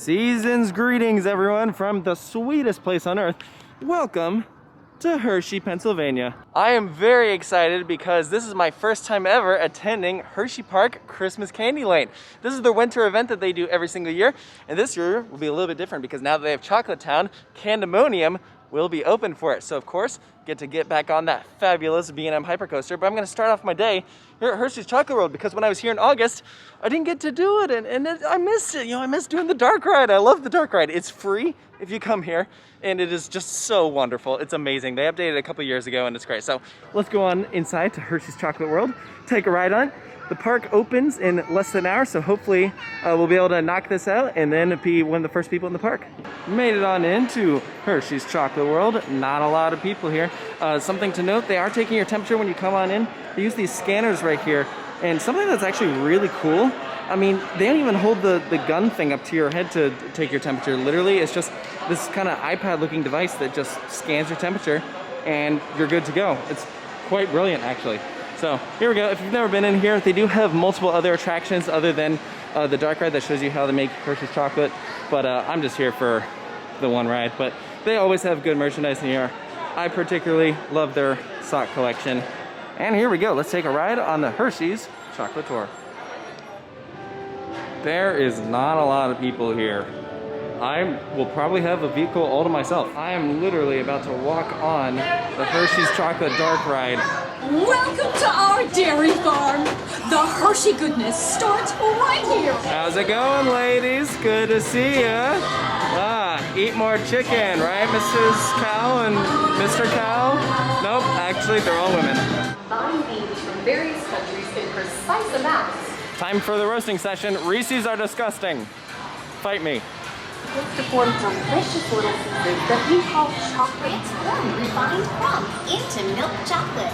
Season's greetings, everyone, from the sweetest place on earth. Welcome to Hershey, Pennsylvania. I am very excited because this is my first time ever attending Hersheypark Christmas Candylane. This is the winter event that they do every single year, and this year will be a little bit different because now that they have Chocolate Town, Candymonium will be open for it. So of course, get back on that fabulous B&M hypercoaster. But I'm gonna start off my day here at Hershey's Chocolate World because when I was here in August, I didn't get to do it, and I missed it. You know, I missed doing the dark ride. I love the dark ride. It's free if you come here, and it is just so wonderful. It's amazing. They updated it a couple years ago, and it's great. So let's go on inside to Hershey's Chocolate World, take a ride on it. The park opens in less than an hour, so hopefully we'll be able to knock this out and then be one of the first people in the park. Made it on into Hershey's Chocolate World. Not a lot of people here. Something to note, they are taking your temperature when you come on in. They use these scanners right here, and something that's actually really cool, I mean, they don't even hold the gun thing up to your head to take your temperature. Literally, it's just this kind of iPad-looking device that just scans your temperature, and you're good to go. It's quite brilliant, actually. So here we go. If you've never been in here, they do have multiple other attractions other than the dark ride that shows you how to make Hershey's chocolate. But I'm just here for the one ride. But they always have good merchandise in here. I particularly love their sock collection. And here we go. Let's take a ride on the Hershey's Chocolate Tour. There is not a lot of people here. I will probably have a vehicle all to myself. I am literally about to walk on the Hershey's Chocolate Dark Ride. Welcome to our dairy farm. The Hershey goodness starts right here. How's it going, ladies? Good to see ya. Eat more chicken, right, Mrs. Cow and Mr. Cow? Nope, actually, they're all women. Buying beans from various countries in precise amounts. Time for the roasting session. Reese's are disgusting. Fight me. It's to form delicious little pieces that we call chocolate. Transform refined crumb into milk chocolate.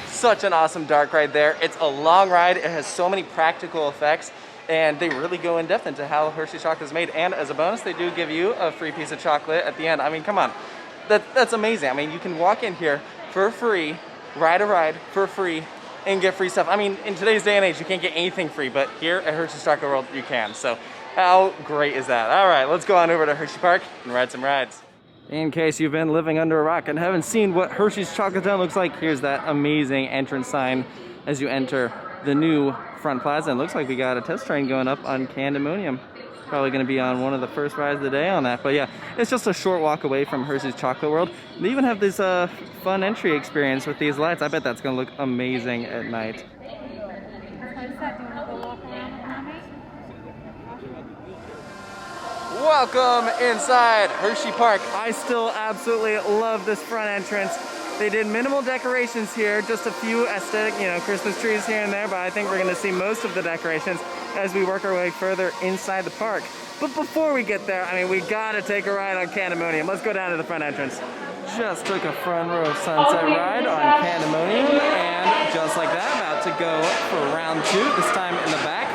Such an awesome dark ride there. It's a long ride. It has so many practical effects, and they really go in depth into how Hershey's chocolate is made. And as a bonus, they do give you a free piece of chocolate at the end. I mean, come on. That's amazing. I mean, you can walk in here for free, ride a ride for free, and get free stuff. I mean, in today's day and age, you can't get anything free, but here at Hershey's Chocolate World, you can. So how great is that? All right, let's go on over to Hersheypark and ride some rides. In case you've been living under a rock and haven't seen what Hershey's Chocolate Town looks like, here's that amazing entrance sign as you enter the new front plaza. And it looks like we got a test train going up on Candymonium. Probably gonna be on one of the first rides of the day on that. But yeah, it's just a short walk away from Hershey's Chocolate World. They even have this fun entry experience with these lights. I bet that's gonna look amazing at night. Welcome inside Hersheypark. I still absolutely love this front entrance. They did minimal decorations here, just a few aesthetic, you know, Christmas trees here and there, but I think we're gonna see most of the decorations as we work our way further inside the park. But before we get there, I mean, we gotta take a ride on Candymonium. Let's go down to the front entrance. Just took a front row sunset ride on Candymonium, and just like that, about to go for round 2, this time in the back.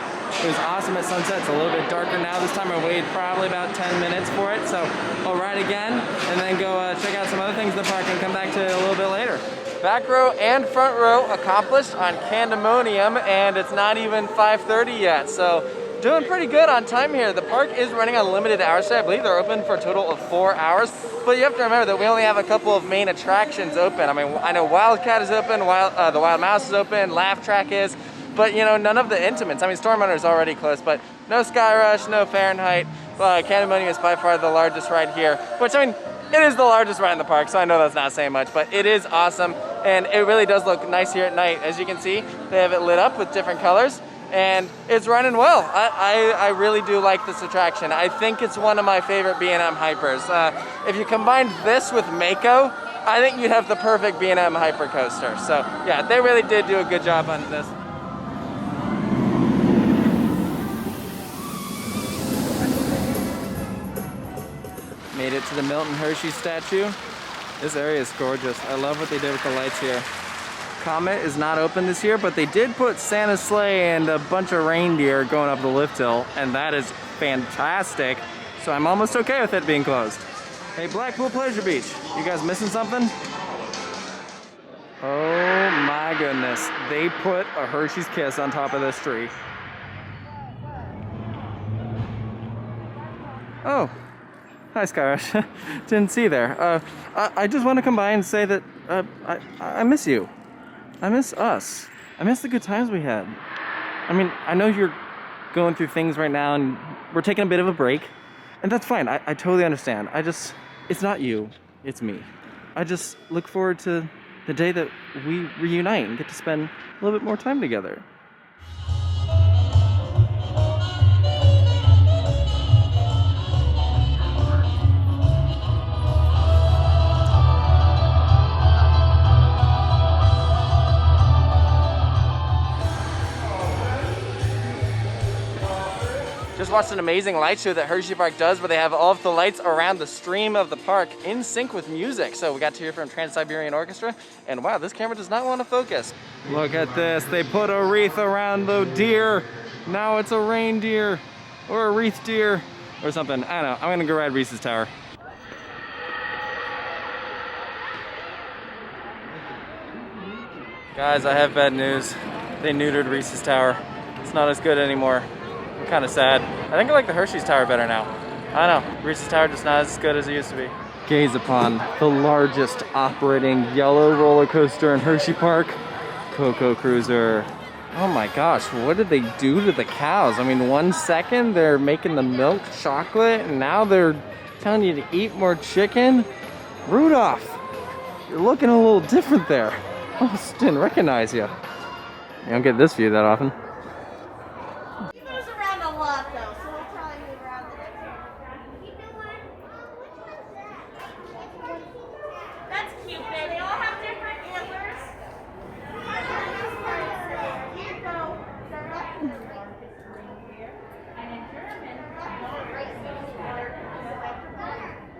It was awesome at sunset. It's a little bit darker now. This time I waited probably about 10 minutes for it. So I'll ride again and then go check out some other things in the park and come back to it a little bit later. Back row and front row accomplished on Candymonium, and it's not even 5:30 yet. So doing pretty good on time here. The park is running on limited hours today. I believe they're open for a total of 4 hours. But you have to remember that we only have a couple of main attractions open. I mean, I know Wildcat is open, the Wild Mouse is open, Laugh Track is. But you know, none of the intimates. I mean, Storm Runner is already close, but no Sky Rush, no Fahrenheit. Candymonium is by far the largest ride here, which I mean, it is the largest ride in the park, so I know that's not saying much, but it is awesome, and it really does look nice here at night. As you can see, they have it lit up with different colors, and it's running well. I really do like this attraction. I think it's one of my favorite B&M hypers. If you combine this with Mako, I think you'd have the perfect B&M hyper coaster. So yeah, they really did do a good job on this. Made it to the Milton Hershey statue. This area is gorgeous. I love what they did with the lights here. Comet is not open this year, but they did put Santa's sleigh and a bunch of reindeer going up the lift hill, and that is fantastic. So I'm almost okay with it being closed. Hey, Blackpool Pleasure Beach, you guys missing something? Oh my goodness, they put a Hershey's Kiss on top of this tree. Oh, hi Skyrush. Didn't see you there. I just want to come by and say that I miss you. I miss us. I miss the good times we had. I mean, I know you're going through things right now and we're taking a bit of a break, and that's fine. I totally understand. It's not you, it's me. I just look forward to the day that we reunite and get to spend a little bit more time together. Just watched an amazing light show that Hersheypark does where they have all of the lights around the stream of the park in sync with music. So we got to hear from Trans-Siberian Orchestra, and wow, this camera does not want to focus. Look at this, they put a wreath around the deer. Now it's a reindeer or a wreath deer or something. I don't know, I'm gonna go ride Reese's Tower. Guys, I have bad news. They neutered Reese's Tower. It's not as good anymore. Kind of sad. I think I like the Hershey's Tower better now. I don't know. Reese's Tower just not as good as it used to be. Gaze upon the largest operating yellow roller coaster in Hersheypark, Cocoa Cruiser. Oh my gosh, what did they do to the cows? I mean, 1 second they're making the milk chocolate, and now they're telling you to eat more chicken? Rudolph, you're looking a little different there. Almost didn't recognize you. You don't get this view that often.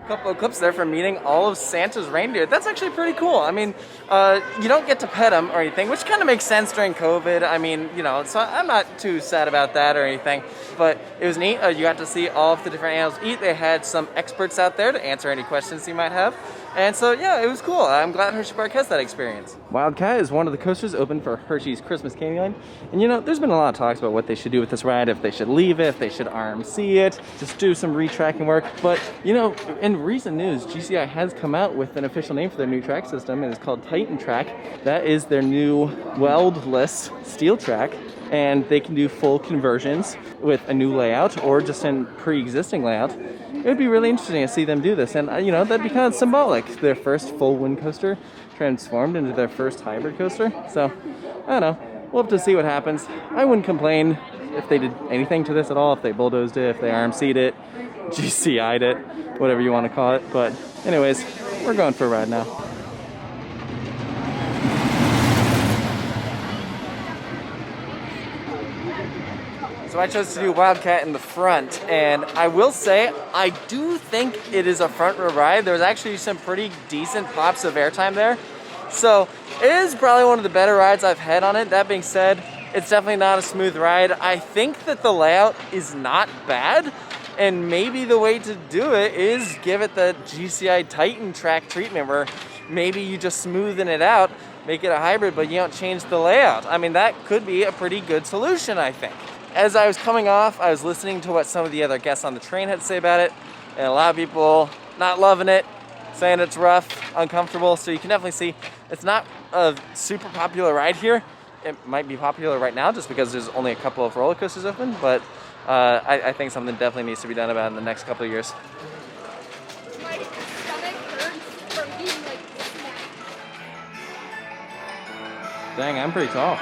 Couple of clips there from meeting all of Santa's reindeer. That's actually pretty cool. I mean, you don't get to pet them or anything, which kind of makes sense during COVID. I mean, you know, so I'm not too sad about that or anything, but it was neat. You got to see all of the different animals eat. They had some experts out there to answer any questions you might have. And so, yeah, it was cool. I'm glad Hersheypark has that experience. Wildcat is one of the coasters open for Hershey's Christmas Candylane. And you know, there's been a lot of talks about what they should do with this ride, if they should leave it, if they should RMC it, just do some retracking work. But, you know, in recent news, GCI has come out with an official name for their new track system, and it's called Titan Track. That is their new weldless steel track, and they can do full conversions with a new layout or just in pre-existing layout. It would be really interesting to see them do this, and you know, that'd be kind of symbolic. Their first full wind coaster transformed into their first hybrid coaster. So, I don't know. We'll have to see what happens. I wouldn't complain if they did anything to this at all, if they bulldozed it, if they RMC'd it, GCI'd it, whatever you want to call it. But anyways, we're going for a ride now. So I chose to do Wildcat in the front, and I will say, I do think it is a front row ride. There's actually some pretty decent pops of airtime there. So it is probably one of the better rides I've had on it. That being said, it's definitely not a smooth ride. I think that the layout is not bad, and maybe the way to do it is give it the GCI Titan track treatment, where maybe you just smoothen it out, make it a hybrid, but you don't change the layout. I mean, that could be a pretty good solution, I think. As I was coming off, I was listening to what some of the other guests on the train had to say about it, and a lot of people not loving it, saying it's rough, uncomfortable, so you can definitely see it's not a super popular ride here. It might be popular right now just because there's only a couple of roller coasters open, but I think something definitely needs to be done about it in the next couple of years. My stomach hurts from being like Dang, I'm pretty tall.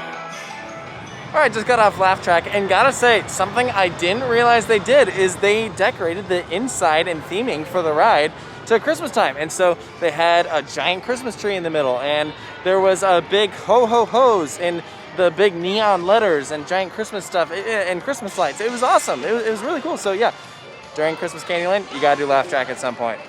All right, just got off laugh track, and gotta say, something I didn't realize they did is they decorated the inside and theming for the ride to Christmas time. And so they had a giant Christmas tree in the middle, and there was a big ho-ho-hos in the big neon letters and giant Christmas stuff and Christmas lights. It was awesome. It was really cool. So yeah, during Christmas Candylane, you gotta do laugh track at some point.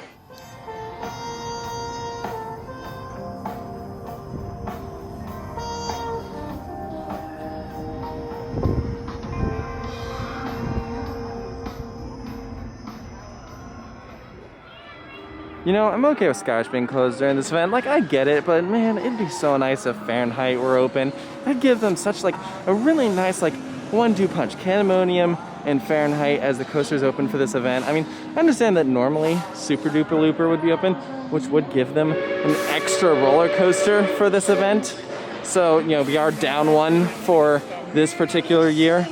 You know, I'm okay with Scotch being closed during this event. Like, I get it, but man, it'd be so nice if Fahrenheit were open. That'd give them such like a really nice like 1-2 punch. Candymonium, in Fahrenheit as the coasters open for this event. I mean, I understand that normally Super Duper Looper would be open, which would give them an extra roller coaster for this event. So, you know, we are down one for this particular year,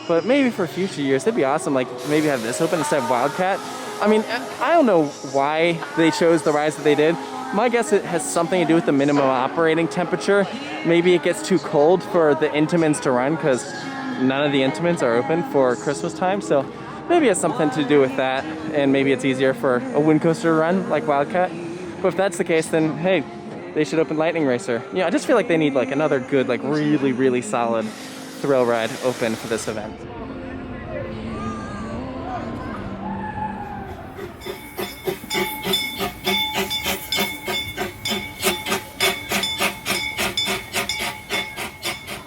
but maybe for future years, it'd be awesome, like maybe have this open instead of Wildcat. I mean, I don't know why they chose the rides that they did. My guess it has something to do with the minimum operating temperature. Maybe it gets too cold for the Intamins to run because none of the Intamins are open for Christmas time. So maybe it has something to do with that, and maybe it's easier for a wind coaster to run like Wildcat. But if that's the case, then hey, they should open Lightning Racer. Yeah, I just feel like they need like another good, like really, really solid thrill ride open for this event.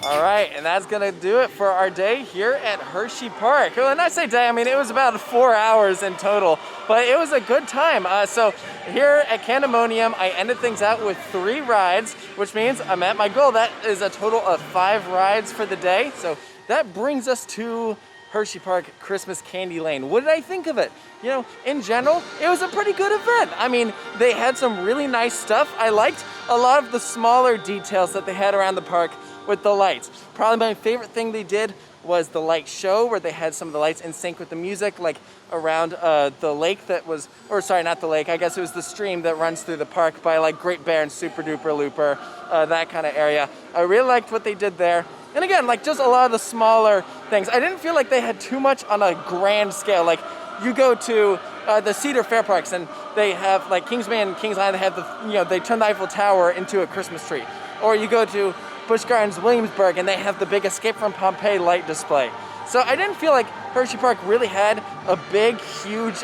Alright, and that's gonna do it for our day here at Hersheypark. When I say day, I mean it was about 4 hours in total, but it was a good time. So here at Candymonium, I ended things out with 3 rides, which means I'm at my goal. That is a total of 5 rides for the day. So that brings us to Hersheypark Christmas Candylane. What did I think of it? You know, in general, it was a pretty good event. I mean, they had some really nice stuff. I liked a lot of the smaller details that they had around the park with the lights. Probably my favorite thing they did was the light show, where they had some of the lights in sync with the music, like around the lake that was, or sorry, not the lake, I guess it was the stream that runs through the park by like Great Bear and Super Duper Looper, that kind of area. I really liked what they did there. And again, like just a lot of the smaller things. I didn't feel like they had too much on a grand scale. Like you go to the Cedar Fair parks and they have like Kingsman and Kings Island, they have the, you know, they turn the Eiffel Tower into a Christmas tree. Or you go to Busch Gardens Williamsburg and they have the big Escape from Pompeii light display. So I didn't feel like Hersheypark really had a big, huge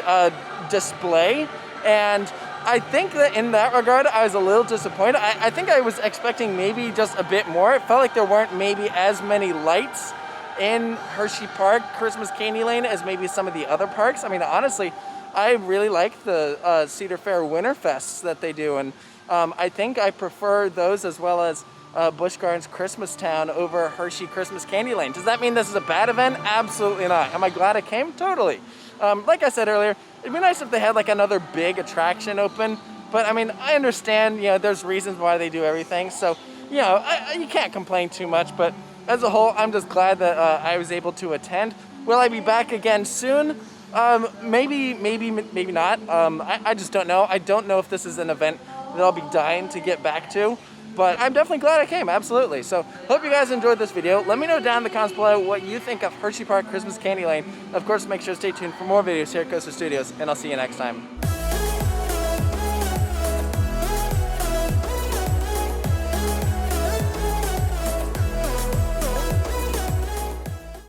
display. And I think that in that regard, I was a little disappointed. I think I was expecting maybe just a bit more. It felt like there weren't maybe as many lights in Hersheypark Christmas Candylane as maybe some of the other parks. I mean, honestly, I really like the Cedar Fair Winterfests that they do. And I think I prefer those as well as Busch Gardens Christmas Town over Hershey Christmas Candylane. Does that mean this is a bad event? Absolutely not. Am I glad I came? Totally. Like I said earlier, it'd be nice if they had like another big attraction open, but I mean, I understand, you know, there's reasons why they do everything, so, you know, you can't complain too much, but as a whole, I'm just glad that I was able to attend. Will I be back again soon? Maybe not. I just don't know. I don't know if this is an event that I'll be dying to get back to. But I'm definitely glad I came, absolutely. So, hope you guys enjoyed this video. Let me know down in the comments below what you think of Hersheypark Christmas Candylane. Of course, make sure to stay tuned for more videos here at Coaster Studios, and I'll see you next time.